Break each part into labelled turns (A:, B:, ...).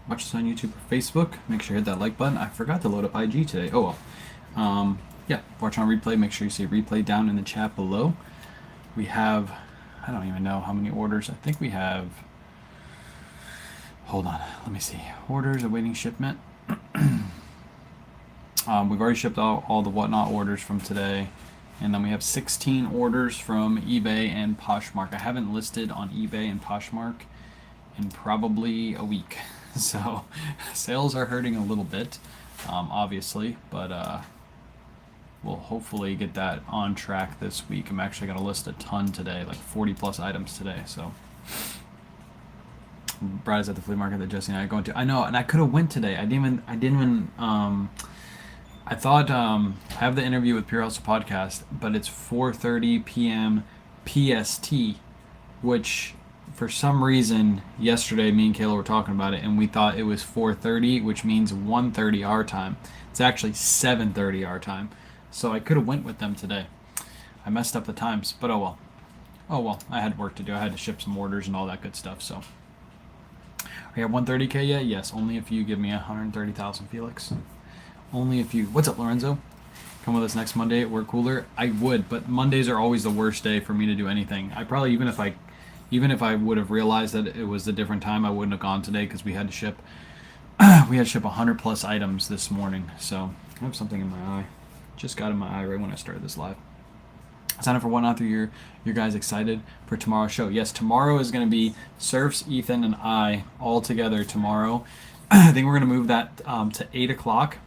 A: watch this on YouTube or Facebook, make sure you hit that like button. I forgot to load up IG today. Oh well. Yeah, watch on replay. Make sure you say replay down in the chat below. We have, I don't even know how many orders. I think we have, hold on, let me see. Orders awaiting shipment. We've already shipped all the Whatnot orders from today. And then we have 16 orders from eBay and Poshmark. I haven't listed on eBay and Poshmark in probably a week. So sales are hurting a little bit, obviously, but we'll hopefully get that on track this week. I'm actually going to list a ton today, like 40 plus items today. So Brad is at the flea market that Jesse and I are going to. I know, and I could have went today. I thought I have the interview with Pure Hustle Podcast, but it's 4:30 p.m. PST, which for some reason yesterday me and Kayla were talking about it, and we thought it was 4:30, which means 1:30 our time. It's actually 7:30 our time. So I could have went with them today. I messed up the times, but oh well. Oh well, I had work to do. I had to ship some orders and all that good stuff. So are you at 130K yet? Yes, only if you give me 130,000, Felix. Only if you. What's up, Lorenzo? Come with us next Monday. We're cooler. I would, but Mondays are always the worst day for me to do anything. I probably even if I would have realized that it was a different time, I wouldn't have gone today because we had to ship. We had to ship 100 plus items this morning. So I have something in my eye. Just got in my eye right when I started this live. Sign up for Whatnot through your guys excited for tomorrow's show. Yes, tomorrow is going to be Surfs, Ethan, and I all together tomorrow. I think we're going to move that to 8 o'clock.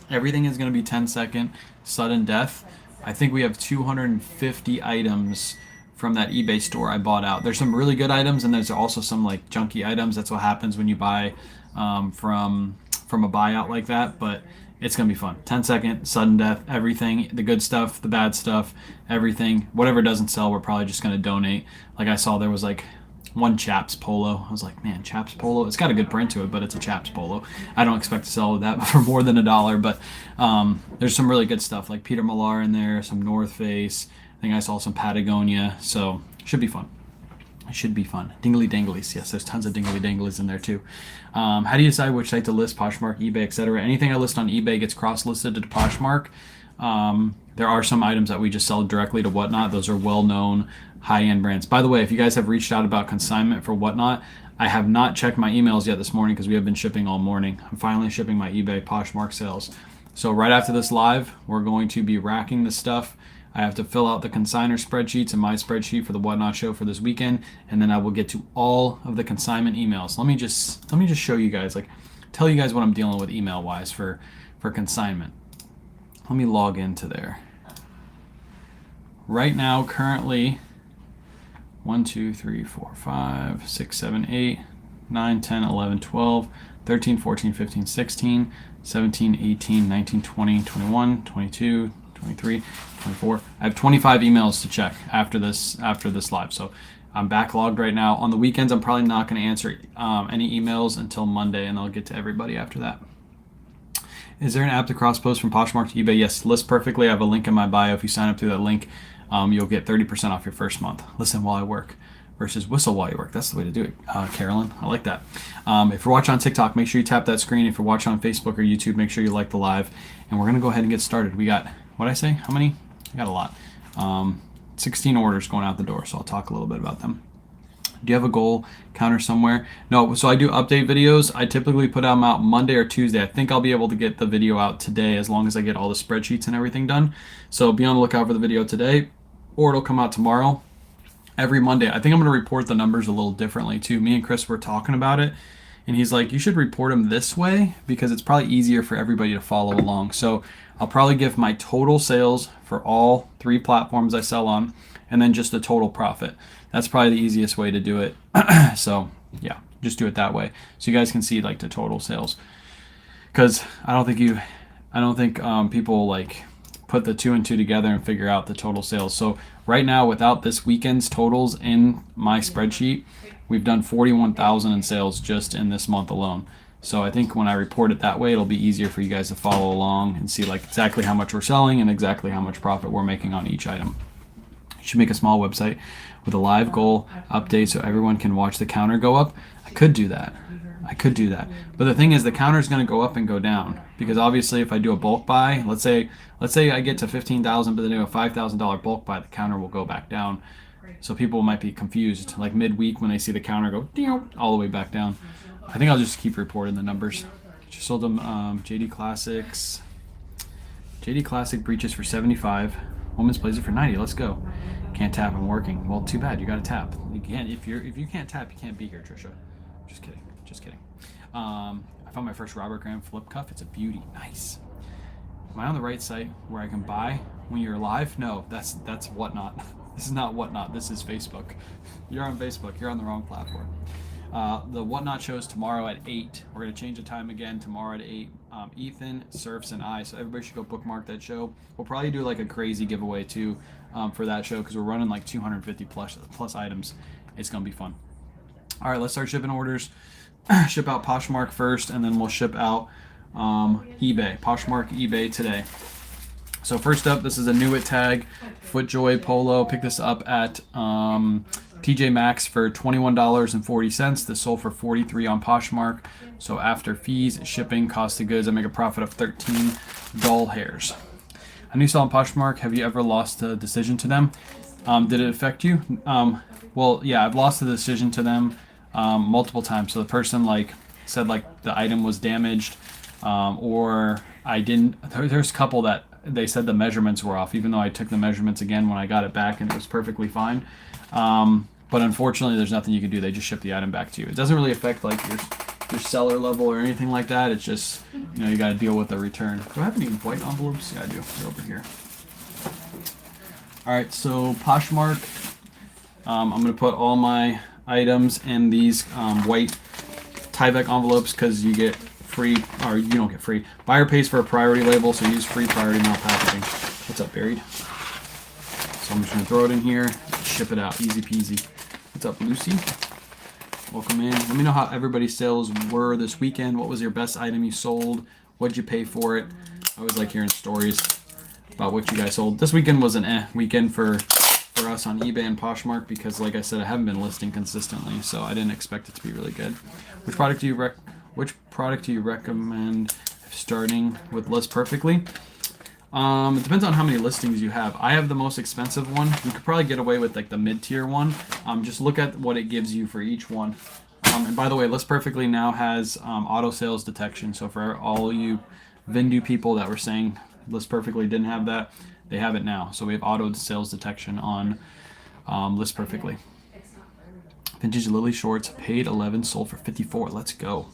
A: Everything is going to be 10-second sudden death. I think we have 250 items from that eBay store I bought out. There's some really good items, and there's also some like junky items. That's what happens when you buy from a buyout like that. But it's going to be fun. 10-second sudden death, everything, the good stuff, the bad stuff, everything. Whatever doesn't sell, we're probably just going to donate. Like I saw there was like one Chaps polo. I was like, man, Chaps polo. It's got a good print to it, but it's a Chaps polo. I don't expect to sell that for more than $1, but there's some really good stuff like Peter Millar in there, some North Face. I think I saw some Patagonia, so should be fun. It should be fun. Dingly danglies. Yes, there's tons of dingly danglies in there too. How do you decide which site to list? Poshmark, eBay, etc. Anything I list on eBay gets cross-listed to Poshmark. There are some items that we just sell directly to Whatnot. Those are well-known high-end brands. By the way, if you guys have reached out about consignment for Whatnot, I have not checked my emails yet this morning because we have been shipping all morning. I'm finally shipping my eBay Poshmark sales. So right after this live, we're going to be racking the stuff. I have to fill out the consignor spreadsheets in my spreadsheet for the Whatnot show for this weekend, and then I will get to all of the consignment emails. Let me just show you guys, like, tell you guys what I'm dealing with email-wise for consignment. Let me log into there. Right now, currently, 1, 2, 3, 4, 5, 6, 7, 8, 9, 10, 11, 12, 13, 14, 15, 16, 17, 18, 19, 20, 21, 22, 23, 24. I have 25 emails to check after this live. So I'm backlogged right now. On the weekends, I'm probably not going to answer any emails until Monday, and I'll get to everybody after that. Is there an app to cross-post from Poshmark to eBay? Yes, List Perfectly. I have a link in my bio. If you sign up through that link, you'll get 30% off your first month. Listen while I work versus whistle while you work. That's the way to do it, Carolyn. I like that. If you're watching on TikTok, make sure you tap that screen. If you're watching on Facebook or YouTube, make sure you like the live. And we're going to go ahead and get started. We got, what did I say? How many? I got a lot. 16 orders going out the door, so I'll talk a little bit about them. Do you have a goal counter somewhere? No, so I do update videos. I typically put them out Monday or Tuesday. I think I'll be able to get the video out today as long as I get all the spreadsheets and everything done. So be on the lookout for the video today, or it'll come out tomorrow. Every Monday. I think I'm going to report the numbers a little differently too. Me and Chris were talking about it, and he's like, you should report them this way because it's probably easier for everybody to follow along. So I'll probably give my total sales for all 3 platforms I sell on, and then just the total profit. That's probably the easiest way to do it. So yeah, just do it that way so you guys can see like the total sales. Because I don't think people like put the 2 and 2 together and figure out the total sales. So right now, without this weekend's totals in my spreadsheet, we've done 41,000 in sales just in this month alone. So I think when I report it that way, it'll be easier for you guys to follow along and see like exactly how much we're selling and exactly how much profit we're making on each item. You should make a small website with a live goal update so everyone can watch the counter go up. I could do that. I could do that. But the thing is, the counter is going to go up and go down because obviously, if I do a bulk buy, let's say I get to 15,000, but then do a $5,000 bulk buy, the counter will go back down. So people might be confused, like midweek when they see the counter go all the way back down. I think I'll just keep reporting the numbers. Just sold them JD Classics. JD Classic breaches for 75. Women's Blazer for 90. Let's go. Can't tap. I'm working. Well, too bad. You got to tap. You can't. If you can't tap, you can't be here, Trisha. Just kidding. Just kidding. I found my first Robert Graham flip cuff. It's a beauty. Nice. Am I on the right site where I can buy when you're live? No, that's Whatnot. This is not Whatnot. This is Facebook. You're on Facebook. You're on the wrong platform. The Whatnot show is tomorrow at 8. We're going to change the time again tomorrow at 8. Ethan, Surfs, and I. So everybody should go bookmark that show. We'll probably do like a crazy giveaway too for that show because we're running like 250 plus items. It's going to be fun. All right, let's start shipping orders. Ship out Poshmark first, and then we'll ship out eBay. Poshmark, eBay today. So first up, this is a Newitt tag, FootJoy Polo. Pick this up at TJ Maxx for $21.40. This sold for $43 on Poshmark. So after fees, shipping, cost of goods, I make a profit of 13 doll hairs. I knew you saw on Poshmark. Have you ever lost a decision to them? Did it affect you? Well, yeah, I've lost a decision to them multiple times. So the person said the item was damaged, or I didn't. There's a couple that they said the measurements were off, even though I took the measurements again when I got it back and it was perfectly fine. But unfortunately, there's nothing you can do. They just ship the item back to you. It doesn't really affect your seller level or anything like that. It's just, you got to deal with the return. Do I have any white envelopes? Yeah, I do. They're over here. All right, so Poshmark. I'm going to put all my items in these white Tyvek envelopes because you get free, or you don't get free. Buyer pays for a priority label, so use free priority mail packaging. What's up, Buried? So I'm just going to throw it in here, ship it out, easy peasy. What's up, Lucy? Welcome in. Let me know how everybody's sales were this weekend. What was your best item you sold? What'd you pay for it? I always like hearing stories about what you guys sold. This weekend was an weekend for us on eBay and Poshmark because, like I said, I haven't been listing consistently, so I didn't expect it to be really good. Which product do you recommend starting with List Perfectly? It depends on how many listings you have. I have the most expensive one. You could probably get away with the mid-tier one. Just look at what it gives you for each one. And by the way, List Perfectly now has auto sales detection. So for all you Vindu people that were saying List Perfectly didn't have that, they have it now. So we have auto sales detection on List Perfectly. Vintage Lily shorts, paid 11, sold for 54. Let's go.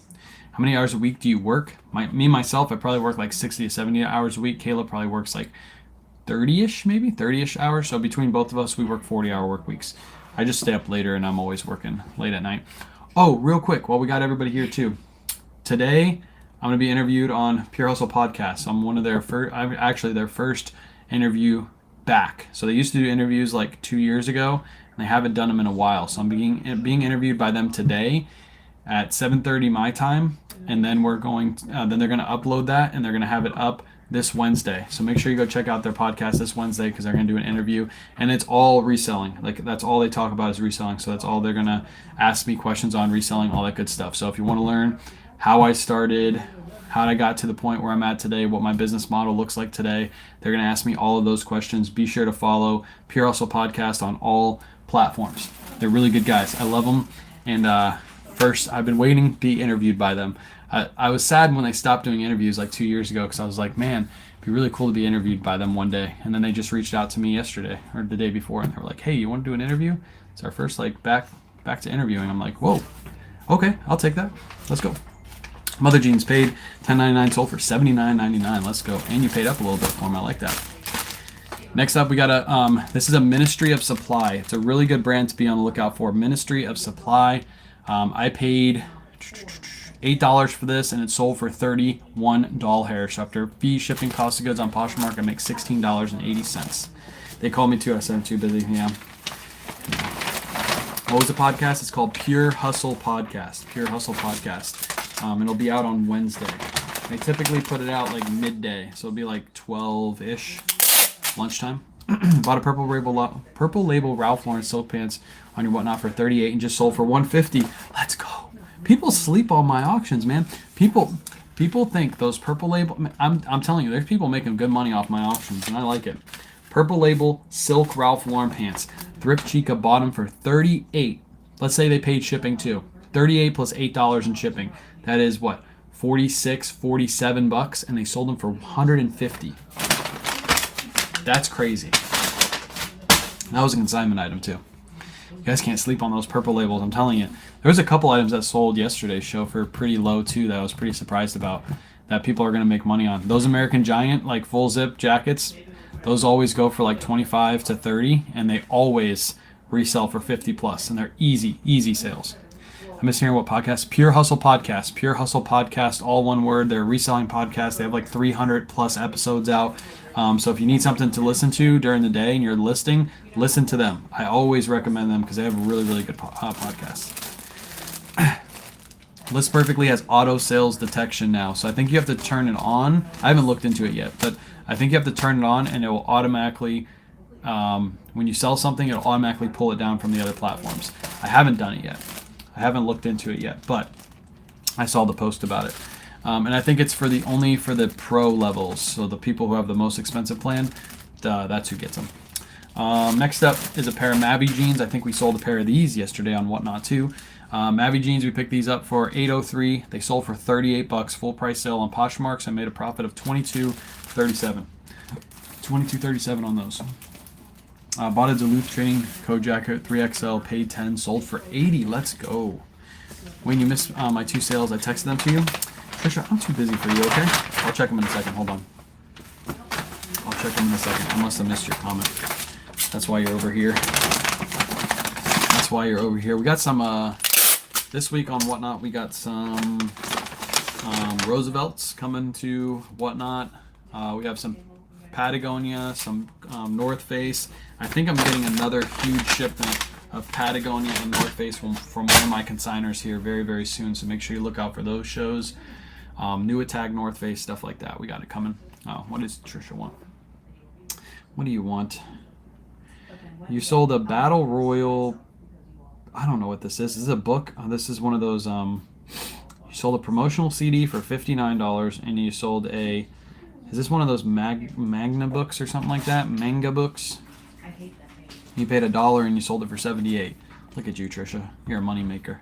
A: How many hours a week do you work? Myself, I probably work 60 to 70 hours a week. Caleb probably works 30-ish, maybe 30-ish hours. So between both of us, we work 40-hour work weeks. I just stay up later, and I'm always working late at night. Oh, real quick, while we got everybody here too. Today, I'm going to be interviewed on Pure Hustle Podcast. I'm one of their first, actually their first interview back. So they used to do interviews 2 years ago, and they haven't done them in a while. So I'm being interviewed by them today at 7:30 my time, and then we're going. Then they're going to upload that, and they're going to have it up this Wednesday. So make sure you go check out their podcast this Wednesday because they're going to do an interview, and it's all reselling. That's all they talk about is reselling. So that's all they're going to ask me questions on reselling, all that good stuff. So if you want to learn how I started, how I got to the point where I'm at today, what my business model looks like today, they're going to ask me all of those questions. Be sure to follow Pure Hustle Podcast on all platforms. They're really good guys. I love them, and first, I've been waiting to be interviewed by them. I was sad when they stopped doing interviews 2 years ago because I was like, man, it'd be really cool to be interviewed by them one day. And then they just reached out to me yesterday or the day before, and they were like, hey, you want to do an interview? It's our first back to interviewing. I'm like, whoa, okay, I'll take that. Let's go. Mother Jeans paid $10.99, sold for $79.99. Let's go. And you paid up a little bit for them. I like that. Next up, we got this is a Ministry of Supply. It's a really good brand to be on the lookout for. Ministry of Supply. I paid $8 for this, and it sold for 31 doll hair. So after fee, shipping, cost of goods on Poshmark, I make $16.80. They called me too. I said I'm too busy. Yeah. What was the podcast? It's called Pure Hustle Podcast. Pure Hustle Podcast. It'll be out on Wednesday. They typically put it out midday, so it'll be 12-ish lunchtime. Bought a purple label Ralph Lauren silk pants on your Whatnot for $38 and just sold for $150. Let's go. People sleep on my auctions, man. People think those purple label. I'm telling you, there's people making good money off my auctions, and I like it. Purple label silk Ralph Lauren pants. Thrift Chica bought them for 38. Let's say they paid shipping too. 38 plus $8 in shipping. That is what? 46, 47 bucks, and they sold them for 150. That's crazy. That was a consignment item too. You guys can't sleep on those purple labels, I'm telling you. There was a couple items that sold yesterday's show for pretty low too that I was pretty surprised about, that people are going to make money on. Those American Giant, like full zip jackets, those always go for like 25 to 30, and they always resell for 50 plus, and they're easy sales. I miss hearing what podcast. Pure Hustle Podcast, all one word. They're a reselling podcast. They have like 300 plus episodes out. So if you need something to listen to during the day and you're listing, listen to them. I always recommend them because they have a really good podcast. List Perfectly has auto sales detection now. So I think you have to turn it on. I haven't looked into it yet, but I think you have to turn it on, and it will automatically, when you sell something, it'll automatically pull it down from the other platforms. I haven't done it yet. I haven't looked into it yet, but I saw the post about it. And I think it's only for the pro levels. So the people who have the most expensive plan, that's who gets them. Next up is a pair of Mavi jeans. I think we sold a pair of these yesterday on Whatnot too. Mavi jeans, we picked these up for $803. They sold for 38 bucks. Full price sale on Poshmark. I made a profit of $22.37. $22.37 on those. Bought a Duluth training coat jacket, 3XL, paid 10, sold for 80. Let's go. Wayne, you missed my 2 sales. I texted them to you. Trisha, I'm too busy for you, okay? I'll check them in a second. Hold on. I'll check them in a second. I must have missed your comment. That's why you're over here. We got some, this week on Whatnot, we got some Roosevelts coming to Whatnot. We have some Patagonia, some North Face. I think I'm getting another huge shipment of Patagonia and North Face from one of my consigners here very soon, so make sure you look out for those shows. New Attack, North Face, stuff like that. We got it coming. Oh, what does Trisha want? What do you want? You sold a Battle Royal. I don't know what this is. This is a book. This is one of those. You sold a promotional CD for $59, and you sold a. Is this one of those Magna books or something like that? Manga books? I hate that name. You paid $1 and you sold it for $78. Look at you, Trisha. You're a money maker.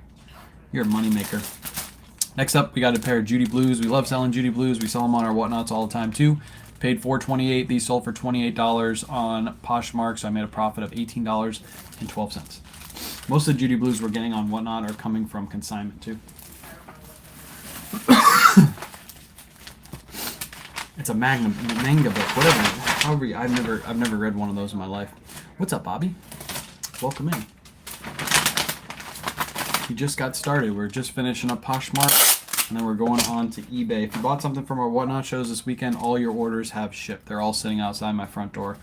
A: Next up, we got a pair of Judy Blues. We love selling Judy Blues. We sell them on our Whatnots all the time too. Paid $4.28. These sold for $28 on Poshmark, so I made a profit of $18.12. Most of the Judy Blues we're getting on Whatnot are coming from consignment too. It's a manga book, whatever. However, I've never read one of those in my life. What's up, Bobby? Welcome in. We just got started. We're just finishing up Poshmark, and then we're going on to eBay. If you bought something from our Whatnot shows this weekend, all your orders have shipped. They're all sitting outside my front door.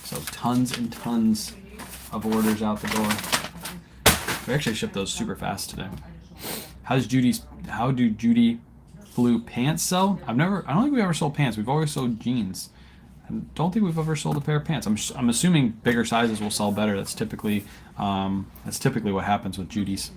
A: So tons and tons of orders out the door. We actually shipped those super fast today. How do Judy Blue pants sell? I don't think we've ever sold pants. We've always sold jeans. I don't think we've ever sold a pair of pants. I'm assuming bigger sizes will sell better. That's typically what happens with Judy's.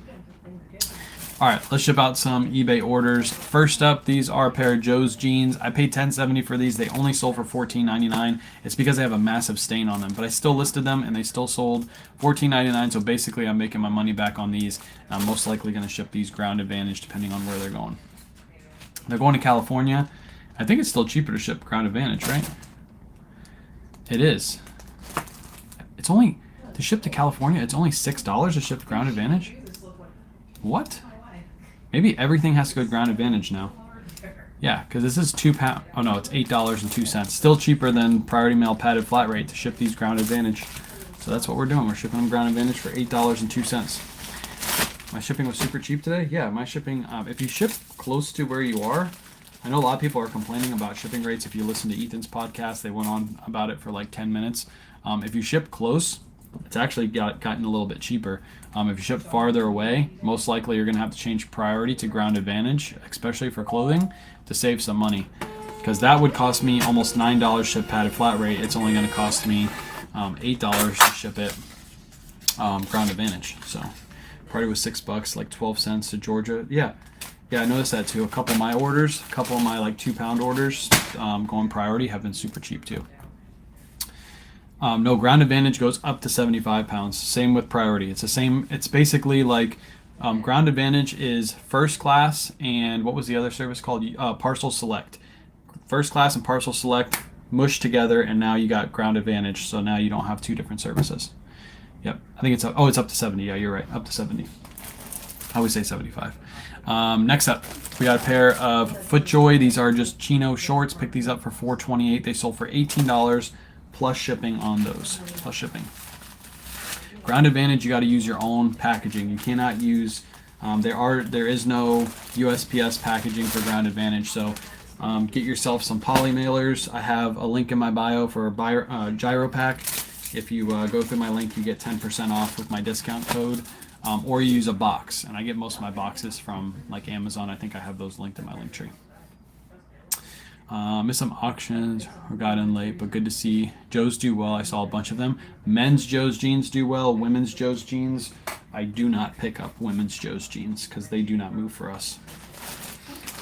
A: All right, let's ship out some eBay orders. First up, these are a pair of Joe's jeans. I paid $10.70 for these. They only sold for $14.99. It's because they have a massive stain on them, but I still listed them and they still sold $14.99. So basically, I'm making my money back on these. I'm most likely going to ship these Ground Advantage depending on where they're going. They're going to California. I think it's still cheaper to ship Ground Advantage, right? It is. It's only to ship to California. It's only $6 to ship Ground Advantage. What? Maybe everything has to go to Ground Advantage now. Yeah, because this is £2. Oh no, it's $8.02. Still cheaper than Priority Mail padded flat rate to ship these Ground Advantage. So that's what we're doing. We're shipping them Ground Advantage for $8.02. My shipping was super cheap today. Yeah, my shipping. If you ship close to where you are, I know a lot of people are complaining about shipping rates. If you listen to Ethan's podcast, they went on about it for like 10 minutes. If you ship close, it's actually gotten a little bit cheaper. If you ship farther away, most likely you're going to have to change priority to Ground Advantage, especially for clothing, to save some money. Because that would cost me almost $9 ship padded flat rate. It's only going to cost me $8 to ship it Ground Advantage. So Priority was $6, like 12 cents to Georgia. Yeah, I noticed that too. A couple of my orders, a couple of my like 2-pound orders, going priority have been super cheap too. No, Ground Advantage goes up to 75 pounds. Same with priority. It's the same. It's basically like Ground Advantage is first class, and what was the other service called? Parcel Select. First class and Parcel Select mushed together, and now you got Ground Advantage. So now you don't have two different services. Yep, I think it's up. Oh, it's up to 70. Yeah, you're right. Up to 70. I always say 75. Next up, we got a pair of FootJoy. These are just chino shorts. Picked these up for $4.28. They sold for $18 plus shipping on those. Plus shipping. Ground Advantage, you got to use your own packaging. You cannot use. There is no USPS packaging for Ground Advantage. So get yourself some poly mailers. I have a link in my bio for a gyro pack. If you go through my link, you get 10% off with my discount code. Or you use a box, and I get most of my boxes from like Amazon. I think I have those linked in my link tree. Missed some auctions or got in late, but good to see Joe's do well. I saw a bunch of them. Men's Joe's jeans do well. Women's Joe's jeans, I do not pick up women's Joe's jeans because they do not move for us.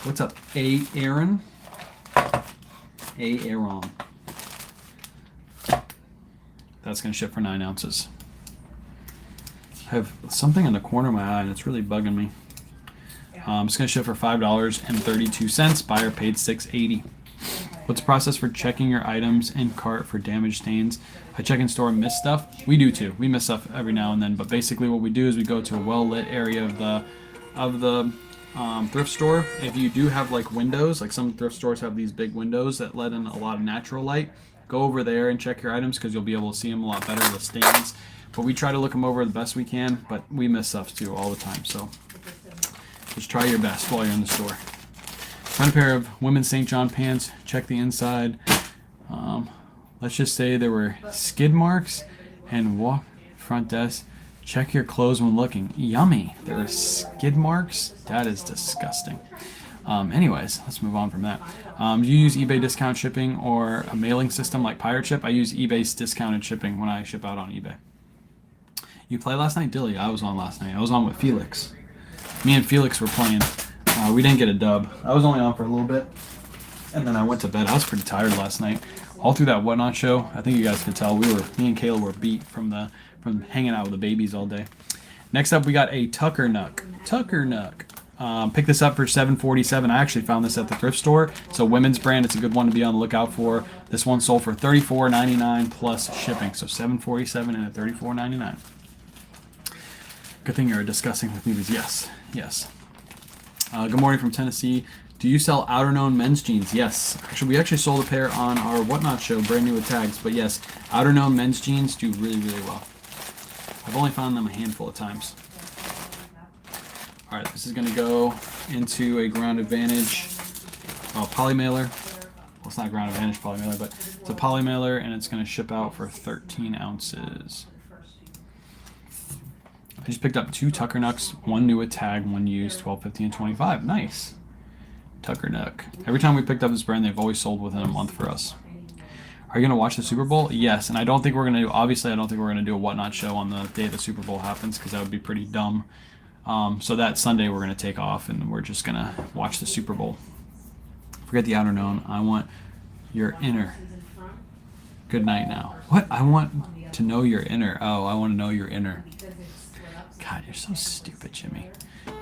A: What's up, Aaron? Aaron. That's gonna ship for 9 ounces. I have something in the corner of my eye and it's really bugging me. It's gonna ship for $5.32. Buyer paid $6.80. What's the process for checking your items in cart for damage stains? I check in store and miss stuff. We do too. We miss stuff every now and then, but basically what we do is we go to a well-lit area of the thrift store. If you do have like windows, like some thrift stores have these big windows that let in a lot of natural light, go over there and check your items because you'll be able to see them a lot better with stains. But we try to look them over the best we can, but we miss stuff too all the time. So just try your best while you're in the store. Found a pair of women's St. John pants. Check the inside. Let's just say there were skid marks and walk front desk. Check your clothes when looking. Yummy. There are skid marks? That is disgusting. Anyways, let's move on from that. Do you use eBay discount shipping or a mailing system like Pirate Ship? I use eBay's discounted shipping when I ship out on eBay. You played last night, Dilly? I was on last night. I was on with Felix. Me and Felix were playing. We didn't get a dub. I was only on for a little bit, and then I went to bed. I was pretty tired last night. All through that Whatnot show, I think you guys could tell me and Kayla were beat from hanging out with the babies all day. Next up, we got a Tucker Nuck. Picked this up for $7.47. I actually found this at the thrift store. So women's brand, it's a good one to be on the lookout for. This one sold for $34.99 plus shipping. So $7.47 and a $34.99. Good thing you're discussing with me. Yes. Good morning from Tennessee. Do you sell outer known men's jeans? Yes. Actually, we sold a pair on our Whatnot show, brand new with tags. But yes, outer known men's jeans do really, really well. I've only found them a handful of times. All right, this is going to go into a Ground Advantage poly mailer. Well, it's not Ground Advantage poly mailer, but it's a poly mailer, and it's going to ship out for 13 ounces. I just picked up 2 Tucker Nucks, one new with tag, one used, $12.50 and $25. Nice. Tucker Nuck. Every time we picked up this brand, they've always sold within a month for us. Are you going to watch the Super Bowl? Yes, and I don't think we're going to do, obviously, I don't think we're going to do a Whatnot show on the day the Super Bowl happens because that would be pretty dumb. So that Sunday we're going to take off and we're just going to watch the Super Bowl. Forget the outer known. I want your inner. Good night now. What? I want to know your inner. Oh, I want to know your inner. God, you're so stupid, Jimmy.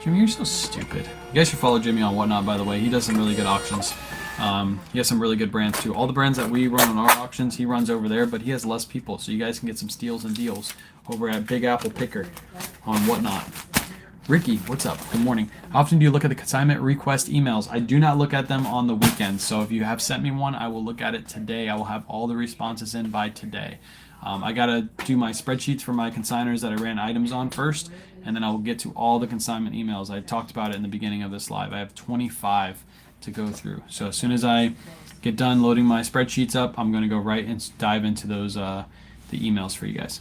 A: Jimmy, you're so stupid. You guys should follow Jimmy on Whatnot, by the way. He does some really good auctions. He has some really good brands, too. All the brands that we run on our auctions, he runs over there, but he has less people, so you guys can get some steals and deals over at Big Apple Picker on Whatnot. Ricky, what's up? Good morning. How often do you look at the consignment request emails? I do not look at them on the weekends, so if you have sent me one, I will look at it today. I will have all the responses in by today. I got to do my spreadsheets for my consigners that I ran items on first, and then I will get to all the consignment emails. I talked about it in the beginning of this live. I have 25 to go through. So as soon as I get done loading my spreadsheets up, I'm going to go right and dive into those the emails for you guys.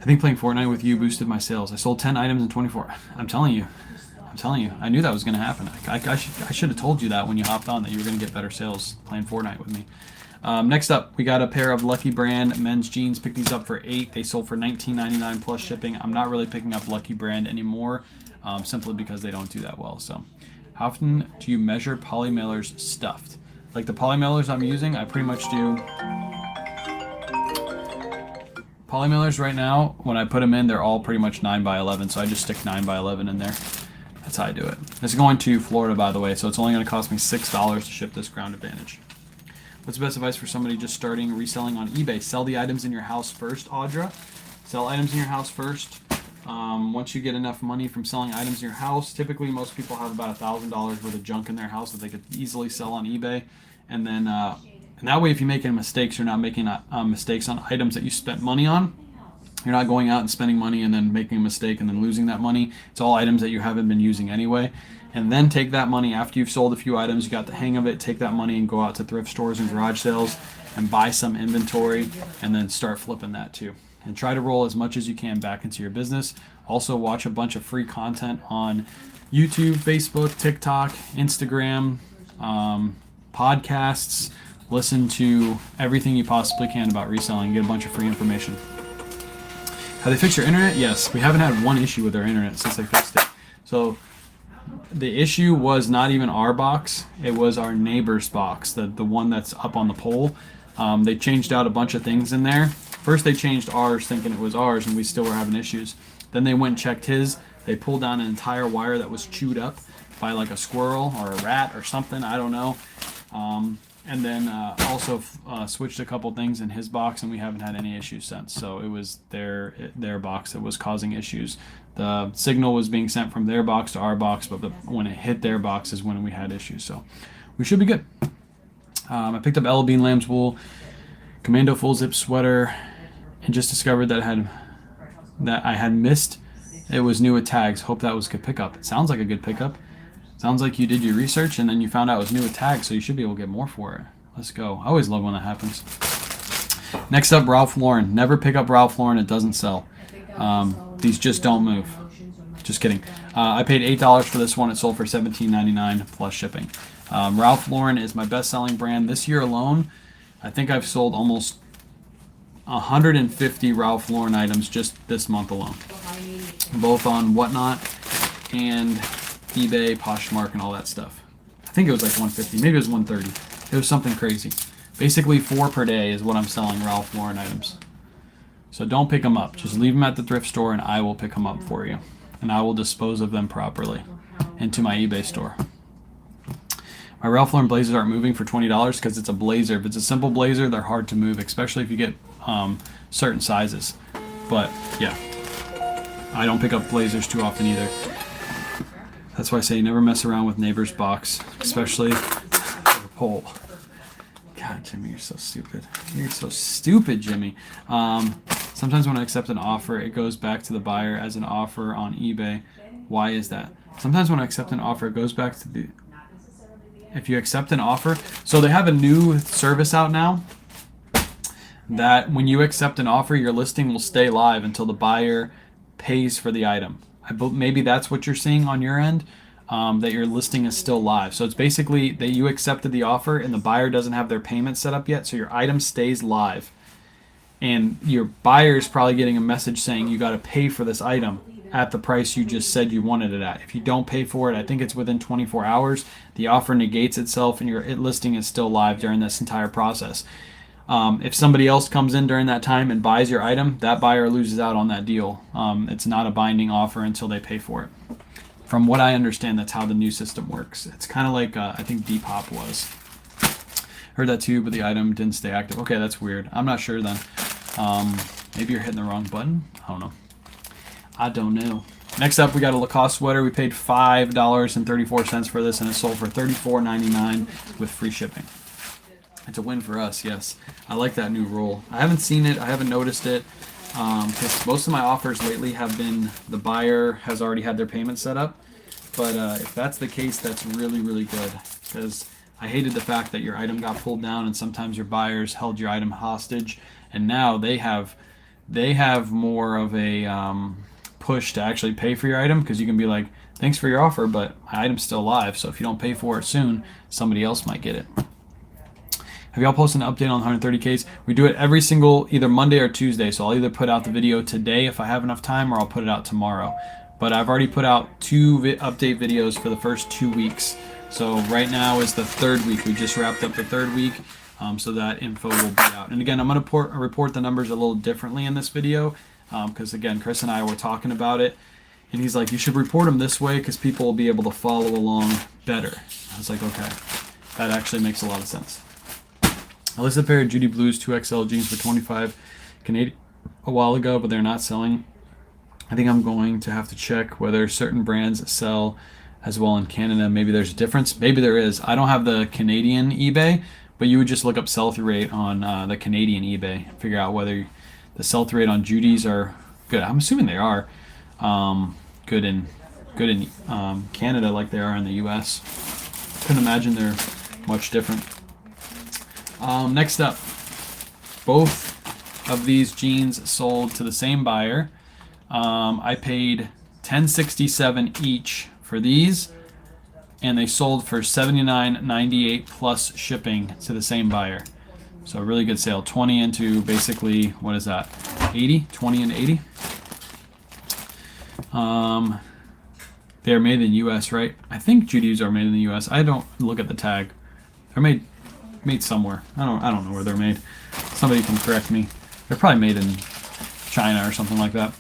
A: I think playing Fortnite with you boosted my sales. I sold 10 items in 24. I'm telling you. I knew that was going to happen. I should have told you that when you hopped on, that you were going to get better sales playing Fortnite with me. Next up, we got a pair of Lucky Brand men's jeans. Picked these up for $8. They sold for $19.99 plus shipping. I'm not really picking up Lucky Brand anymore, simply because they don't do that well. So, how often do you measure poly mailers stuffed? Like the poly mailers I'm using, I pretty much do. Poly mailers right now, when I put them in, they're all pretty much 9x11, so I just stick 9x11 in there. That's how I do it. It's going to Florida, by the way, so it's only going to cost me $6 to ship this Ground Advantage. What's the best advice for somebody just starting reselling on eBay? Sell the items in your house first, Audra. Sell items in your house first. Once you get enough money from selling items in your house, typically most people have about $1,000 worth of junk in their house that they could easily sell on eBay. And then, and that way, if you make any mistakes, you're not making mistakes on items that you spent money on. You're not going out and spending money and then making a mistake and then losing that money. It's all items that you haven't been using anyway. And then take that money after you've sold a few items, you got the hang of it, take that money and go out to thrift stores and garage sales and buy some inventory and then start flipping that too. And try to roll as much as you can back into your business. Also watch a bunch of free content on YouTube, Facebook, TikTok, Instagram, podcasts. Listen to everything you possibly can about reselling. Get a bunch of free information. Have they fixed your internet? Yes. We haven't had one issue with our internet since they fixed it. So the issue was not even our box. It was our neighbor's box, the one that's up on the pole. They changed out a bunch of things in there. First they changed ours thinking it was ours and we still were having issues. Then they went and checked his. They pulled down an entire wire that was chewed up by like a squirrel or a rat or something. I don't know. And then also switched a couple things in his box, and we haven't had any issues since. So it was their box that was causing issues. The signal was being sent from their box to our box, but when it hit their box is when we had issues. So we should be good. I picked up Ella Bean Lamb's wool, Commando full zip sweater, and just discovered that I had missed. It was new with tags. Hope that was a good pickup. It sounds like a good pickup. Sounds like you did your research and then you found out it was new with tags, so you should be able to get more for it. Let's go. I always love when that happens. Next up, Ralph Lauren. Never pick up Ralph Lauren. It doesn't sell. These just don't move. Just kidding. I paid $8 for this one. It sold for $17.99 plus shipping. Ralph Lauren is my best-selling brand. This year alone, I think I've sold almost 150 Ralph Lauren items just this month alone. Both on Whatnot and eBay, Poshmark, and all that stuff. I think it was like 150, maybe it was 130. It was something crazy. Basically 4 per day is what I'm selling Ralph Lauren items. So don't pick them up. Just leave them at the thrift store and I will pick them up for you. And I will dispose of them properly into my eBay store. My Ralph Lauren blazers aren't moving for $20 because it's a blazer. If it's a simple blazer, they're hard to move, especially if you get certain sizes. But yeah, I don't pick up blazers too often either. That's why I say never mess around with neighbor's box, especially the pole. God, Jimmy, you're so stupid. You're so stupid, Jimmy. Sometimes when I accept an offer, it goes back to the buyer as an offer on eBay. Why is that? Sometimes when I accept an offer, it goes back to the... If you accept an offer... So they have a new service out now that when you accept an offer, your listing will stay live until the buyer pays for the item. Maybe that's what you're seeing on your end, that your listing is still live. So it's basically that you accepted the offer and the buyer doesn't have their payment set up yet, so your item stays live. And your buyer is probably getting a message saying you got to pay for this item at the price you just said you wanted it at. If you don't pay for it, I think it's within 24 hours, the offer negates itself and your listing is still live during this entire process. If somebody else comes in during that time and buys your item, that buyer loses out on that deal. It's not a binding offer until they pay for it. From what I understand, that's how the new system works. It's kind of like I think Depop was. Heard that too, but the item didn't stay active. Okay, that's weird. I'm not sure then. Maybe you're hitting the wrong button. I don't know. Next up, we got a Lacoste sweater. We paid $5.34 for this, and it sold for $34.99 with free shipping. It's a win for us, yes. I like that new rule. I haven't seen it. I haven't noticed it. Because most of my offers lately have been the buyer has already had their payment set up. But if that's the case, that's really, really good. Because I hated the fact that your item got pulled down and sometimes your buyers held your item hostage. And now they have more of a push to actually pay for your item, because you can be like, thanks for your offer, but my item's still live. So if you don't pay for it soon, somebody else might get it. Have y'all posted an update on 130Ks? We do it every single either Monday or Tuesday. So I'll either put out the video today if I have enough time, or I'll put it out tomorrow. But I've already put out 2 update videos for the first 2 weeks. So right now is the 3rd week. We just wrapped up the 3rd week. So that info will be out. And again, I'm going to report the numbers a little differently in this video. Because again, Chris and I were talking about it. And he's like, you should report them this way because people will be able to follow along better. I was like, okay, that actually makes a lot of sense. I listed a pair of Judy Blues 2XL jeans for 25 Canadian a while ago, but they're not selling. I think I'm going to have to check whether certain brands sell as well in Canada. Maybe there's a difference. Maybe there is. I don't have the Canadian eBay, but you would just look up sell-through rate on the Canadian eBay, figure out whether the sell-through rate on Judy's are good. I'm assuming they are. Good in Canada like they are in the U.S. Couldn't imagine they're much different. Next up, both of these jeans sold to the same buyer. I paid $10.67 each for these, and they sold for $79.98 plus shipping to the same buyer. So a really good sale. 20 into basically, what is that? 80? 20 into 80? They're made in the U.S., right? I think Judy's are made in the U.S. I don't look at the tag. They're made somewhere. I don't know where they're made. Somebody can correct me. They're probably made in China or something like that.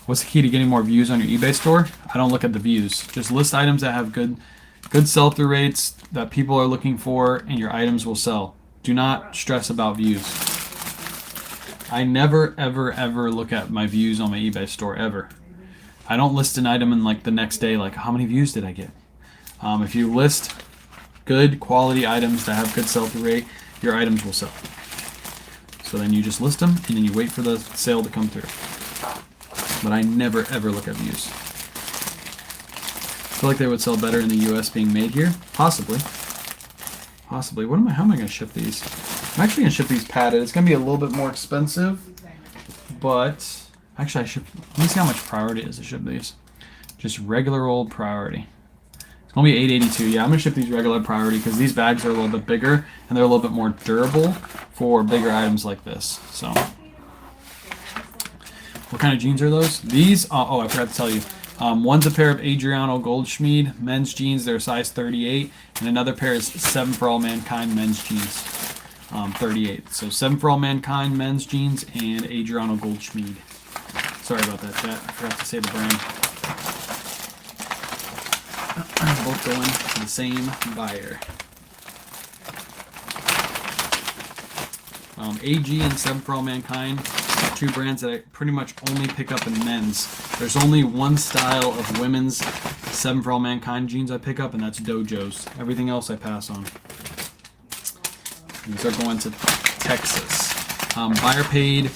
A: What's the key to getting more views on your eBay store? I don't look at the views. Just list items that have good sell-through rates that people are looking for, and your items will sell. Do not stress about views. I never, ever, ever look at my views on my eBay store, ever. I don't list an item and like the next day, like how many views did I get? If you list good quality items that have good sell-through rate, your items will sell. So then you just list them and then you wait for the sale to come through. But I never ever look at views. I feel like they would sell better in the US being made here. Possibly. How am I going to ship these? I'm actually going to ship these padded. It's going to be a little bit more expensive, but actually let me see how much priority it is to ship these. Just regular old priority. It's going to be $8.82. Yeah, I'm going to ship these regular priority because these bags are a little bit bigger and they're a little bit more durable for bigger items like this. So, what kind of jeans are those? These, I forgot to tell you. One's a pair of Adriano Goldschmied men's jeans. They're size 38. And another pair is 7 for All Mankind men's jeans. 38. So 7 for All Mankind men's jeans and Adriano Goldschmied. Sorry about that, chat. I forgot to say the brand. Both going to the same buyer. AG and 7 for All Mankind, 2 brands that I pretty much only pick up in men's. There's only one style of women's 7 for All Mankind jeans I pick up, and that's Dojo's. Everything else I pass on. These are going to Texas. Buyer paid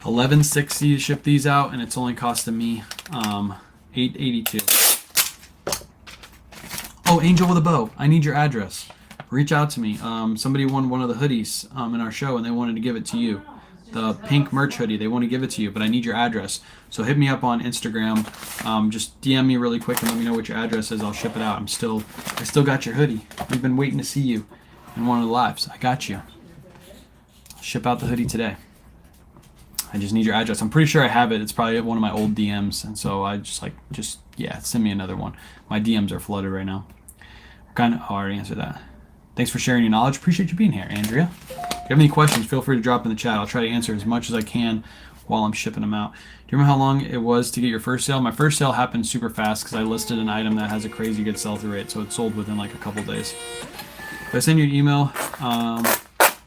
A: $11.60 to ship these out, and it's only costing me $8.82. Oh, Angel with a Bow. I need your address. Reach out to me. Somebody won one of the hoodies in our show, and they wanted to give it to you. The pink merch hoodie. They want to give it to you, but I need your address. So hit me up on Instagram. Just DM me really quick and let me know what your address is. I'll ship it out. I still got your hoodie. We've been waiting to see you in one of the lives. I got you. I'll ship out the hoodie today. I just need your address. I'm pretty sure I have it. It's probably one of my old DMs, and so I yeah, send me another one. My DMs are flooded right now. I already answered that. Thanks for sharing your knowledge. Appreciate you being here, Andrea. If you have any questions, feel free to drop in the chat. I'll try to answer as much as I can while I'm shipping them out. Do you remember how long it was to get your first sale? My first sale happened super fast because I listed an item that has a crazy good sell-through rate, so it sold within like a couple days. If I send you an email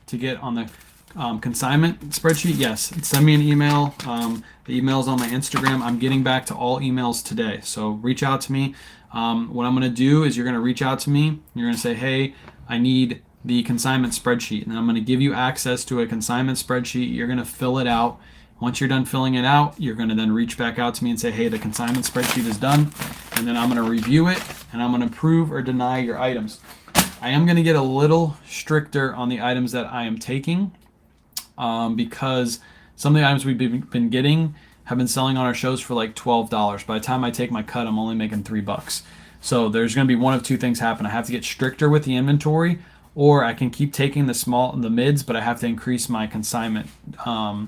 A: to get on the consignment spreadsheet, yes. Send me an email. The email's on my Instagram. I'm getting back to all emails today, so reach out to me. What I'm going to do is you're going to reach out to me. You're going to say, hey, I need the consignment spreadsheet, and I'm going to give you access to a consignment spreadsheet. You're going to fill it out. Once you're done filling it out, you're going to then reach back out to me and say, hey, the consignment spreadsheet is done, and then I'm going to review it, and I'm going to approve or deny your items. I am going to get a little stricter on the items that I am taking because some of the items we've been getting have been selling on our shows for like $12. By the time I take my cut, I'm only making $3. So there's going to be one of two things happen. I have to get stricter with the inventory, or I can keep taking the mids, but I have to increase my consignment. I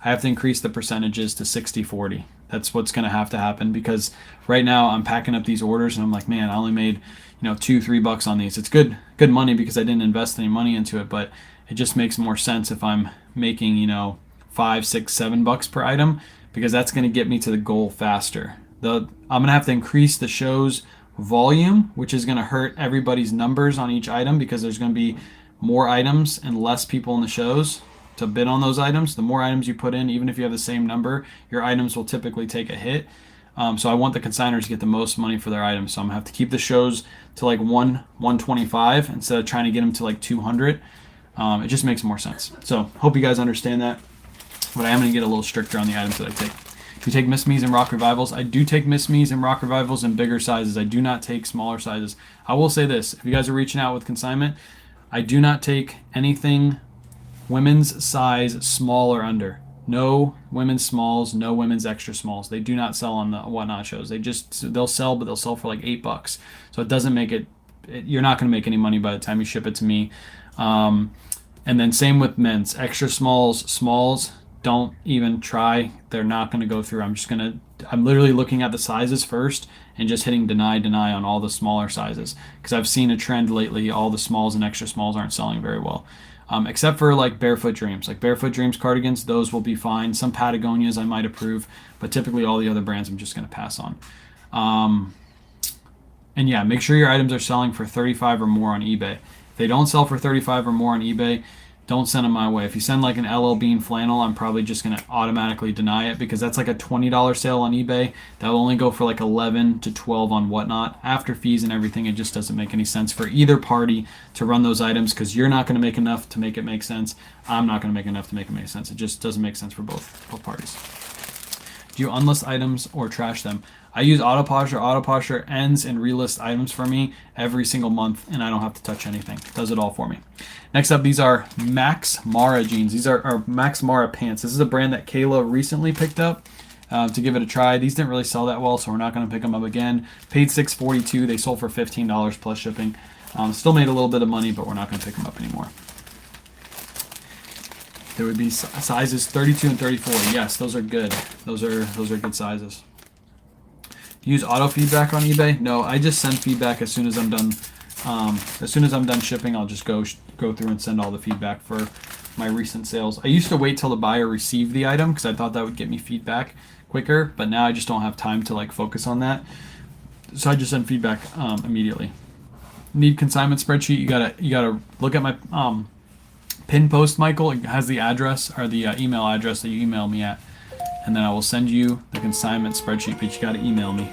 A: have to increase the percentages to 60/40. That's what's going to have to happen, because right now I'm packing up these orders and I'm like, man, I only made, $2-3 on these. It's good money because I didn't invest any money into it, but it just makes more sense if I'm making, $5, $6, $7 per item, because that's going to get me to the goal faster. I'm going to have to increase the show's volume, which is going to hurt everybody's numbers on each item, because there's going to be more items and less people in the shows to bid on those items. The more items you put in, even if you have the same number, your items will typically take a hit. So I want the consigners to get the most money for their items. So I'm gonna have to keep the shows to like 125 instead of trying to get them to like 200. It just makes more sense. So hope you guys understand that. But I am gonna get a little stricter on the items that I take. If you take Miss Me's and Rock Revivals, I do take Miss Me's and Rock Revivals in bigger sizes. I do not take smaller sizes. I will say this: if you guys are reaching out with consignment, I do not take anything women's size small or under. No women's smalls, no women's extra smalls. They do not sell on the Whatnot shows. They'll sell, but they'll sell for like $8. So it doesn't make it. You're not going to make any money by the time you ship it to me. And then same with men's extra smalls. Don't even try. They're not going to go through. I'm literally looking at the sizes first and just hitting deny on all the smaller sizes, because I've seen a trend lately. All the smalls and extra smalls aren't selling very well. Except for like Barefoot Dreams. Like Barefoot Dreams cardigans, those will be fine. Some Patagonias I might approve, but typically all the other brands I'm just going to pass on. And yeah, make sure your items are selling for 35 or more on eBay. If they don't sell for 35 or more on eBay, don't send them my way. If you send like an LL Bean flannel, I'm probably just going to automatically deny it, because that's like a $20 sale on eBay. That will only go for like 11 to 12 on Whatnot. After fees and everything, it just doesn't make any sense for either party to run those items, because you're not going to make enough to make it make sense. I'm not going to make enough to make it make sense. It just doesn't make sense for both parties. Do you unlist items or trash them? I use Autoposher. Autoposher ends and relist items for me every single month, and I don't have to touch anything. It does it all for me. Next up, these are Max Mara jeans. These are Max Mara pants. This is a brand that Kayla recently picked up to give it a try. These didn't really sell that well, so we're not going to pick them up again. Paid $6.42. They sold for $15 plus shipping. Still made a little bit of money, but we're not going to pick them up anymore. There would be sizes 32 and 34. Yes, those are good. Those are good sizes. Use auto feedback on eBay? No, I just send feedback as soon as I'm done. As soon as I'm done shipping, I'll just go through and send all the feedback for my recent sales. I used to wait till the buyer received the item, because I thought that would get me feedback quicker, but now I just don't have time to like focus on that. So I just send feedback immediately. Need consignment spreadsheet? You gotta look at my pin post, Michael. It has the address or the email address that you email me at, and then I will send you the consignment spreadsheet, but you got to email me.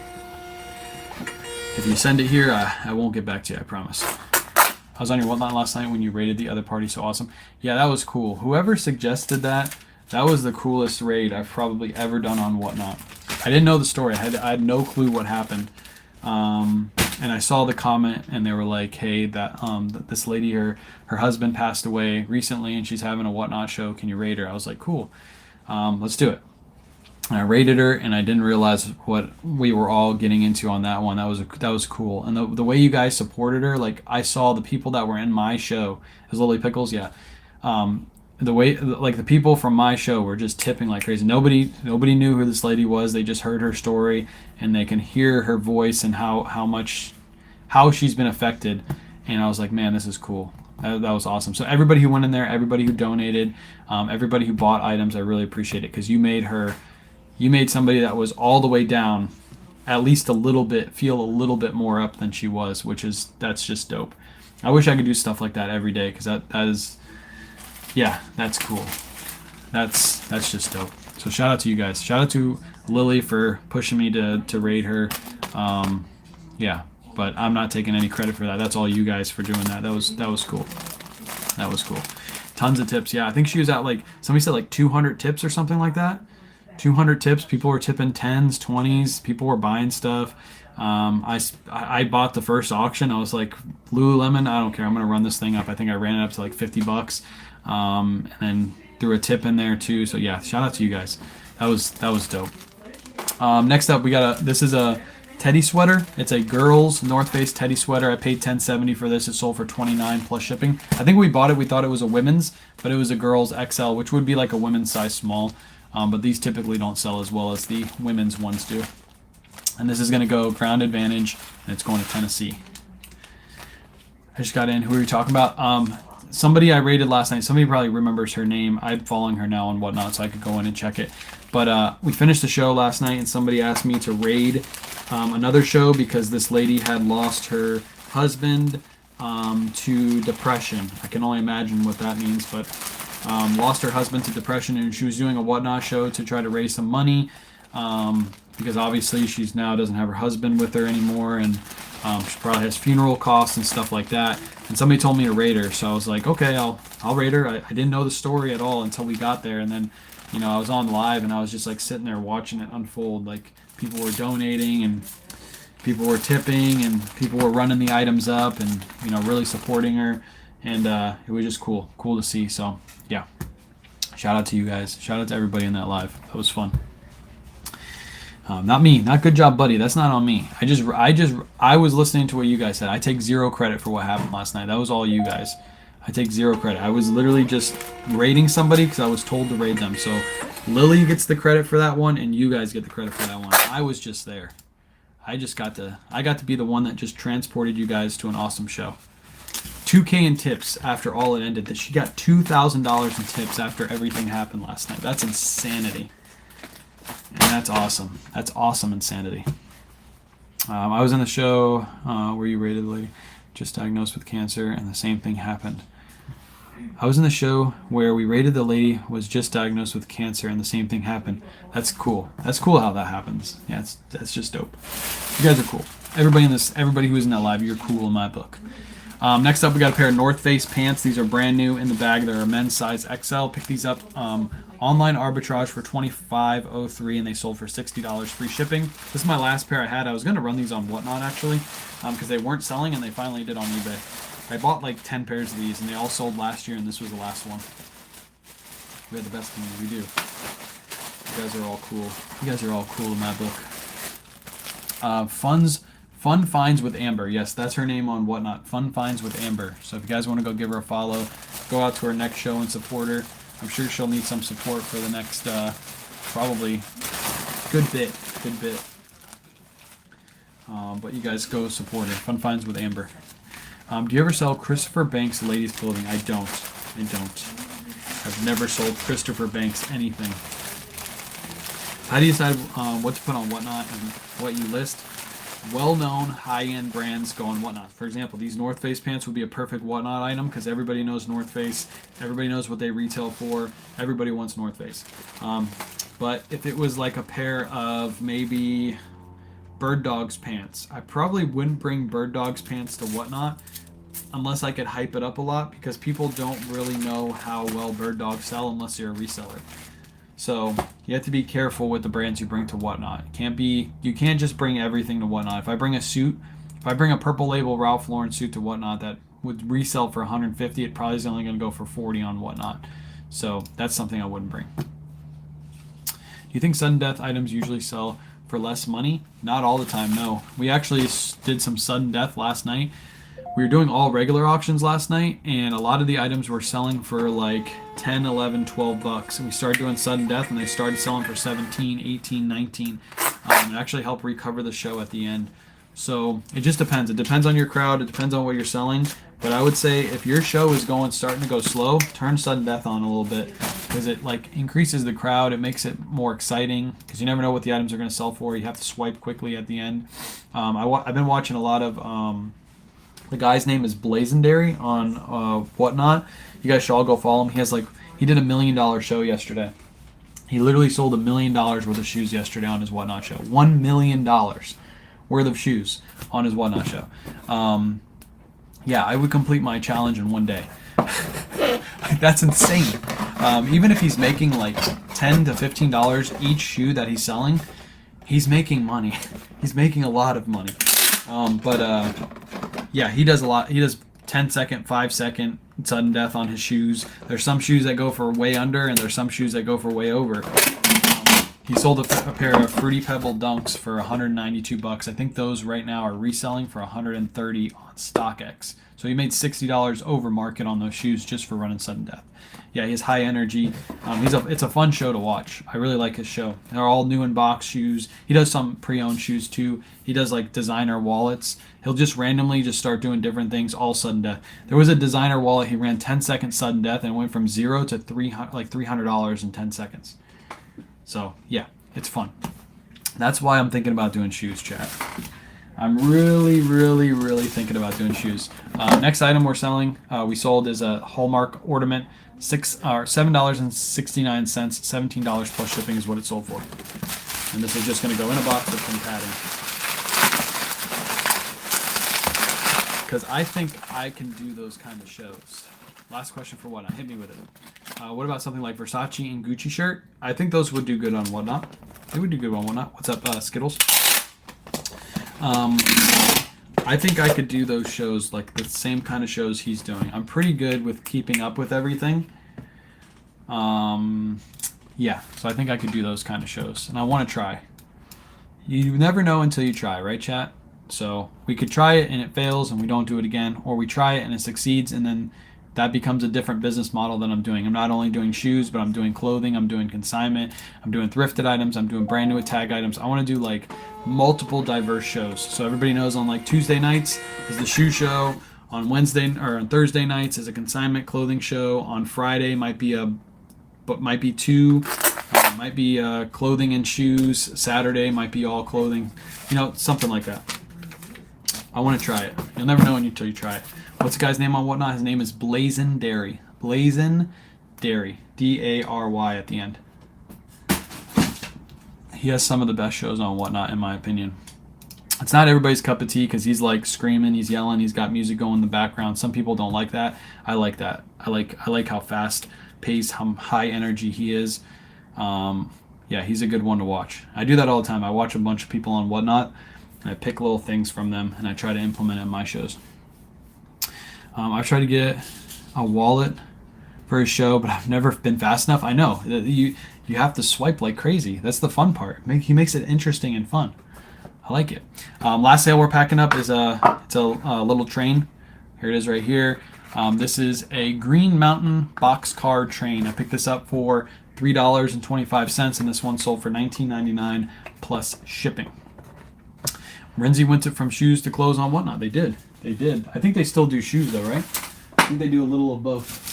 A: If you send it here, I won't get back to you, I promise. I was on your Whatnot last night when you rated the other party so awesome. Yeah, that was cool. Whoever suggested that was the coolest raid I've probably ever done on Whatnot. I didn't know the story. I had no clue what happened. And I saw the comment, and they were like, hey, that this lady, her husband passed away recently, and she's having a Whatnot show. Can you raid her? I was like, cool. Let's do it. And I rated her, and I didn't realize what we were all getting into on that one. That was cool. And the way you guys supported her, like I saw the people that were in my show, as Lily Pickles, yeah. The way, like the people from my show were just tipping like crazy. Nobody knew who this lady was. They just heard her story, and they can hear her voice and how she's been affected. And I was like, man, this is cool. That was awesome. So everybody who went in there, everybody who donated, everybody who bought items, I really appreciate it, because you made somebody that was all the way down at least a little bit feel a little bit more up than she was, that's just dope. I wish I could do stuff like that every day, because that is, yeah, that's cool. That's just dope. So shout out to you guys. Shout out to Lily for pushing me to raid her. Yeah, but I'm not taking any credit for that. That's all you guys for doing that. That was cool. That was cool. Tons of tips. Yeah, I think she was at like, somebody said like 200 tips or something like that. 200 tips. People were tipping 10s, 20s. People were buying stuff. I bought the first auction. I was like, Lululemon, I don't care. I'm going to run this thing up. I think I ran it up to like $50. And then threw a tip in there too. So yeah, shout out to you guys. That was dope. Next up, this is a teddy sweater. It's a girl's North Face teddy sweater. I paid $10.70 for this. It sold for $29 plus shipping. I think we bought it. We thought it was a women's, but it was a girl's XL, which would be like a women's size small. But these typically don't sell as well as the women's ones do. And this is going to go Ground Advantage, and it's going to Tennessee. I just got in. Who are you talking about? Somebody I rated last night. Somebody probably remembers her name. I'm following her now and whatnot, so I could go in and check it. But we finished the show last night, and somebody asked me to raid another show because this lady had lost her husband to depression. I can only imagine what that means, but lost her husband to depression, and she was doing a whatnot show to try to raise some money because obviously she's now doesn't have her husband with her anymore, and she probably has funeral costs and stuff like that. And somebody told me to raid her, so I was like, okay, I'll raid her. I didn't know the story at all until we got there, and then I was on live and I was just like sitting there watching it unfold. Like people were donating and people were tipping and people were running the items up and really supporting her, and it was just cool to see. So yeah, shout out to you guys. Shout out to everybody in that live. That was fun. Not me. Not good job, buddy. That's not on me. I was listening to what you guys said. I take zero credit for what happened last night. That was all you guys. I take zero credit. I was literally just rating somebody because I was told to raid them. So Lily gets the credit for that one, and you guys get the credit for that one. I was just there. I got to be the one that just transported you guys to an awesome show. $2,000 in tips after all it ended. That she got $2,000 in tips after everything happened last night. That's insanity. And that's awesome. That's awesome insanity. I was in the show where you rated the lady just diagnosed with cancer, and the same thing happened. I was in the show where we rated the lady was just diagnosed with cancer, and the same thing happened. That's cool. That's cool how that happens. Yeah, that's just dope. You guys are cool. Everybody who was in that live, you're cool in my book. Next up, we got a pair of North Face pants. These are brand new in the bag. They're a men's size XL. Pick these up online arbitrage for $25.03, and they sold for $60 free shipping. This is my last pair I had. I was going to run these on Whatnot actually because they weren't selling, and they finally did on eBay. I bought like 10 pairs of these, and they all sold last year, and this was the last one. We had the best community. We do. You guys are all cool. You guys are all cool in my book. Fun Finds with Amber. Yes, that's her name on Whatnot. Fun Finds with Amber. So if you guys want to go give her a follow, go out to her next show and support her. I'm sure she'll need some support for the next, probably, good bit. But you guys go support her. Fun Finds with Amber. Do you ever sell Christopher Banks ladies clothing? I don't. I've never sold Christopher Banks anything. How do you decide what to put on Whatnot and what you list? Well-known high-end brands go on Whatnot. For example, these North Face pants would be a perfect Whatnot item because everybody knows North Face. Everybody knows what they retail for. Everybody wants North Face. But if it was like a pair of maybe Bird Dogs pants, I probably wouldn't bring Bird Dogs pants to Whatnot unless I could hype it up a lot because people don't really know how well Bird Dogs sell unless you're a reseller. So you have to be careful with the brands you bring to Whatnot. You can't just bring everything to Whatnot. If I bring a Purple Label Ralph Lauren suit to Whatnot that would resell for $150, it probably is only going to go for $40 on Whatnot. So that's something I wouldn't bring. Do you think sudden death items usually sell for less money? Not all the time, no. We actually did some sudden death last night. We were doing all regular auctions last night, and a lot of the items were selling for like 10, 11, 12 bucks. And we started doing sudden death, and they started selling for 17, 18, 19. It actually helped recover the show at the end. So it just depends. It depends on your crowd. It depends on what you're selling. But I would say if your show is starting to go slow, turn sudden death on a little bit because it like increases the crowd. It makes it more exciting because you never know what the items are going to sell for. You have to swipe quickly at the end. I've been watching a lot of... the guy's name is Blazendary on Whatnot. You guys should all go follow him. He did $1 million show yesterday. He literally sold $1 million worth of shoes yesterday on his Whatnot show. $1 million worth of shoes on his Whatnot show. Yeah, I would complete my challenge in one day. That's insane. Even if he's making like $10 to $15 each shoe that he's selling, he's making money. He's making a lot of money. Yeah, he does a lot. He does 10-second, 5-second sudden death on his shoes. There's some shoes that go for way under, and there's some shoes that go for way over. He sold a pair of Fruity Pebble Dunks for 192 bucks. I think those right now are reselling for 130 on StockX. So he made $60 over market on those shoes just for running sudden death. Yeah, he has high energy. It's a fun show to watch. I really like his show. They're all new in box shoes. He does some pre-owned shoes too. He does like designer wallets. He'll just randomly just start doing different things, all sudden death. There was a designer wallet. He ran 10-second sudden death and went from zero to $300 in 10 seconds. So yeah, it's fun. That's why I'm thinking about doing shoes, chat. I'm really, really, really thinking about doing shoes. Next item we're selling, we sold is a Hallmark ornament. $7.69, $17 plus shipping is what it sold for. And this is just going to go in a box with some padding. Because I think I can do those kind of shows. Last question for Whatnot. Hit me with it. What about something like Versace and Gucci shirt? I think those would do good on Whatnot. They would do good on Whatnot. What's up, Skittles? I think I could do those shows, like the same kind of shows he's doing. I'm pretty good with keeping up with everything. Yeah, so I think I could do those kind of shows, and I want to try. You never know until you try, right, chat? So we could try it and it fails and we don't do it again, or we try it and it succeeds and then that becomes a different business model that I'm doing. I'm not only doing shoes, but I'm doing clothing, I'm doing consignment, I'm doing thrifted items, I'm doing brand new tag items. I want to do like multiple diverse shows. So everybody knows on like Tuesday nights is the shoe show, on Wednesday or on Thursday nights is a consignment clothing show, on Friday might be two, might be clothing and shoes, Saturday might be all clothing, something like that. I want to try it. You'll never know until you try it. What's the guy's name on Whatnot? His name is Blazin Dairy. Blazin Dairy. D-A-R-Y at the end. He has some of the best shows on Whatnot, in my opinion. It's not everybody's cup of tea because he's like screaming, he's yelling, he's got music going in the background. Some people don't like that. I like that. I like how fast paced, how high energy he is. Yeah, he's a good one to watch. I do that all the time. I watch a bunch of people on Whatnot and I pick little things from them and I try to implement it in my shows. I've tried to get a wallet for his show, but I've never been fast enough. I know you have to swipe like crazy. That's the fun part. He makes it interesting and fun. I like it. Last sale we're packing up is it's a little train. Here it is right here. This is a Green Mountain boxcar train. I picked this up for $3.25, and this one sold for $19.99 plus shipping. Renzi went from shoes to clothes on Whatnot. They did. I think they still do shoes though, right? I think they do a little of both.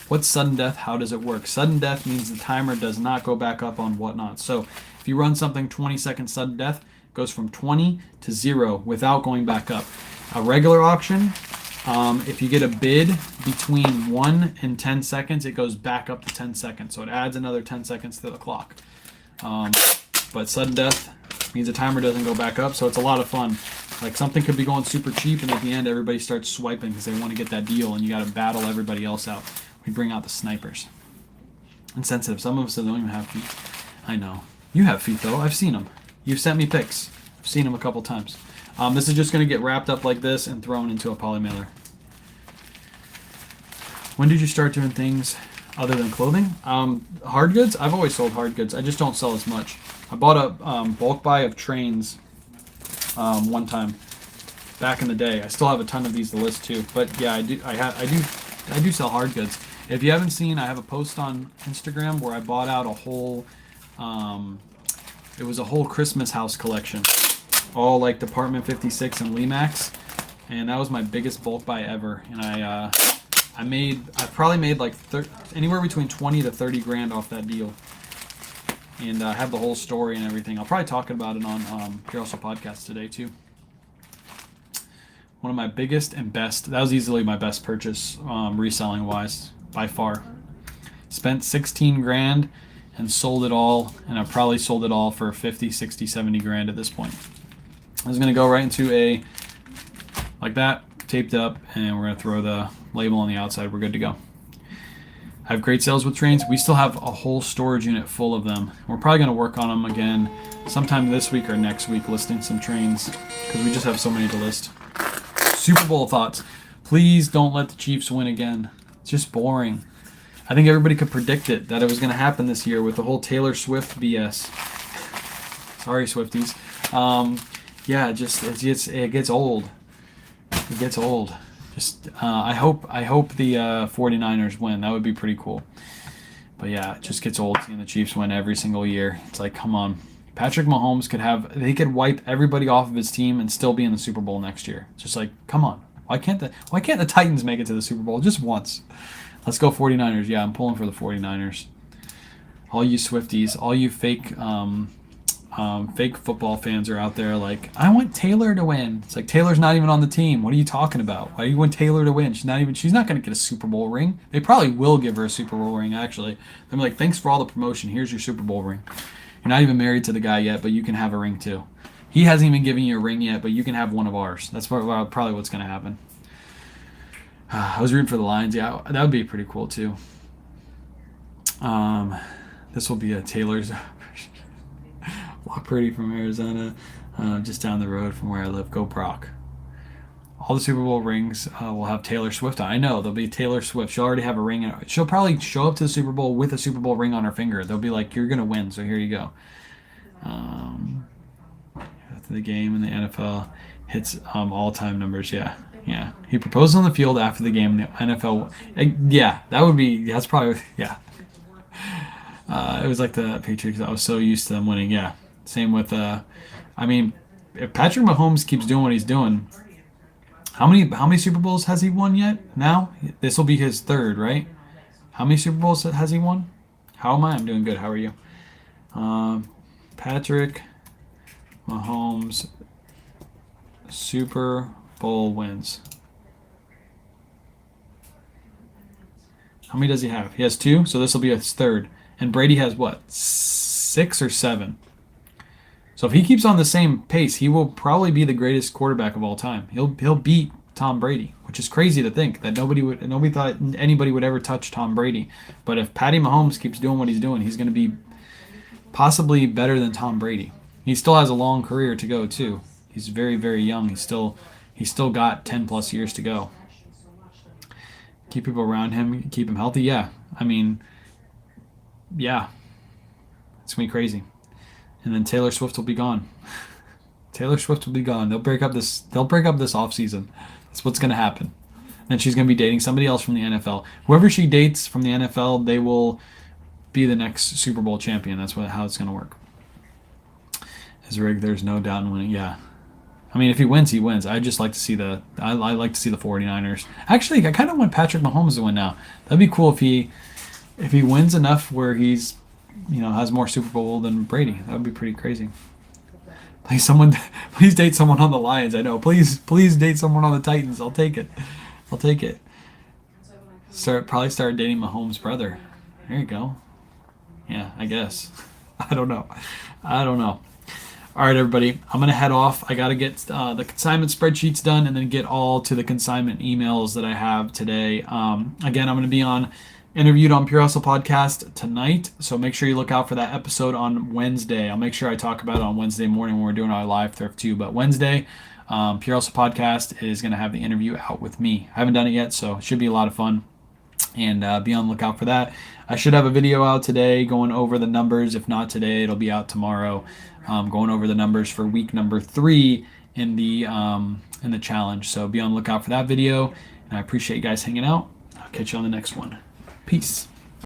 A: What's sudden death? How does it work? Sudden death means the timer does not go back up on Whatnot. So if you run something 20 seconds sudden death, it goes from 20 to 0 without going back up. A regular auction, if you get a bid between 1 and 10 seconds, it goes back up to 10 seconds. So it adds another 10 seconds to the clock. But sudden death means the timer doesn't go back up, so it's a lot of fun. Like something could be going super cheap, and at the end, everybody starts swiping because they want to get that deal, and you got to battle everybody else out. We bring out the snipers. Insensitive. Some of us don't even have feet. I know. You have feet, though. I've seen them. You've sent me pics. I've seen them a couple times. This is just going to get wrapped up like this and thrown into a poly mailer. When did you start doing things other than clothing? Hard goods? I've always sold hard goods. I just don't sell as much. I bought a bulk buy of trains one time back in the day. I still have a ton of these to list too. But yeah, I do sell hard goods. If you haven't seen, I have a post on Instagram where I bought out a whole it was a whole Christmas house collection. All like Department 56 and Lemax. And that was my biggest bulk buy ever. And I probably made like anywhere between 20 to 30 grand off that deal. And I have the whole story and everything. I'll probably talk about it on Pure Hustle Podcast today too. One of my biggest and best, that was easily my best purchase reselling wise by far. Spent 16 grand and sold it all, and I probably sold it all for 50, 60, 70 grand at this point. I was going to go right into like that, taped up, and we're going to throw the label on the outside. We're good to go. I have great sales with trains. We still have a whole storage unit full of them. We're probably going to work on them again sometime this week or next week, listing some trains, because we just have so many to list. Super Bowl thoughts. Please don't let the Chiefs win again. It's just boring. I think everybody could predict it, that it was going to happen this year with the whole Taylor Swift BS. Sorry, Swifties. Yeah, it gets old. It gets old. Just I hope the 49ers win. That would be pretty cool. But yeah, it just gets old seeing the Chiefs win every single year. It's like, come on. Patrick Mahomes could wipe everybody off of his team and still be in the Super Bowl next year. It's just like, come on. Why can't the Titans make it to the Super Bowl just once? Let's go 49ers. Yeah, I'm pulling for the 49ers. All you Swifties, all you fake football fans are out there like, I want Taylor to win. It's like, Taylor's not even on the team. What are you talking about? Why do you want Taylor to win? She's not going to get a Super Bowl ring. They probably will give her a Super Bowl ring, actually. They're like, thanks for all the promotion. Here's your Super Bowl ring. You're not even married to the guy yet, but you can have a ring too. He hasn't even given you a ring yet, but you can have one of ours. That's probably what's going to happen. I was rooting for the Lions. Yeah, that would be pretty cool too. This will be a Taylor's Brock Purdy from Arizona, just down the road from where I live. Go Brock. All the Super Bowl rings will have Taylor Swift on. I know, there'll be Taylor Swift. She'll already have a ring. She'll probably show up to the Super Bowl with a Super Bowl ring on her finger. They'll be like, you're going to win, so here you go. After the game in the NFL hits all-time numbers, yeah. He proposed on the field after the game in the NFL. Yeah, that's probably, yeah. It was like the Patriots. I was so used to them winning, yeah. Same with, if Patrick Mahomes keeps doing what he's doing, how many Super Bowls has he won yet? Now this will be his third, right? How many Super Bowls has he won? How am I? I'm doing good. How are you? Patrick Mahomes Super Bowl wins. How many does he have? He has 2, so this will be his third. And Brady has what? 6 or 7. So if he keeps on the same pace, he will probably be the greatest quarterback of all time. He'll beat Tom Brady, which is crazy to think that nobody thought anybody would ever touch Tom Brady. But if Patty Mahomes keeps doing what he's doing, he's going to be possibly better than Tom Brady. He still has a long career to go too. He's very, very young. He's still got 10 plus years to go. Keep people around him, keep him healthy. Yeah, yeah, it's gonna be crazy. And then Taylor Swift will be gone. Taylor Swift will be gone. They'll break up this off season. That's what's gonna happen. And she's gonna be dating somebody else from the NFL. Whoever she dates from the NFL, they will be the next Super Bowl champion. That's how it's gonna work. Is rigged. There's no doubt in winning. Yeah. If he wins, he wins. I just like to see the 49ers. Actually, I kind of want Patrick Mahomes to win now. That'd be cool if he wins enough where he's, has more Super Bowl than Brady. That would be pretty crazy. Please date someone on the Lions. I know. Please date someone on the Titans. I'll take it. Probably start dating Mahomes' brother. There you go. Yeah, I guess. I don't know. All right, everybody, I'm going to head off. I got to get the consignment spreadsheets done and then get all to the consignment emails that I have today. Again, I'm going to be interviewed on Pure Hustle Podcast tonight, so make sure you look out for that episode on Wednesday. I'll make sure I talk about it on Wednesday morning when we're doing our live thrift too. But Wednesday, Pure Hustle Podcast is going to have the interview out with me. I haven't done it yet, so it should be a lot of fun. And be on the lookout for that. I should have a video out today going over the numbers. If not today, it'll be out tomorrow. Going over the numbers for week number 3 in the challenge. So be on the lookout for that video. And I appreciate you guys hanging out. I'll catch you on the next one. Peace.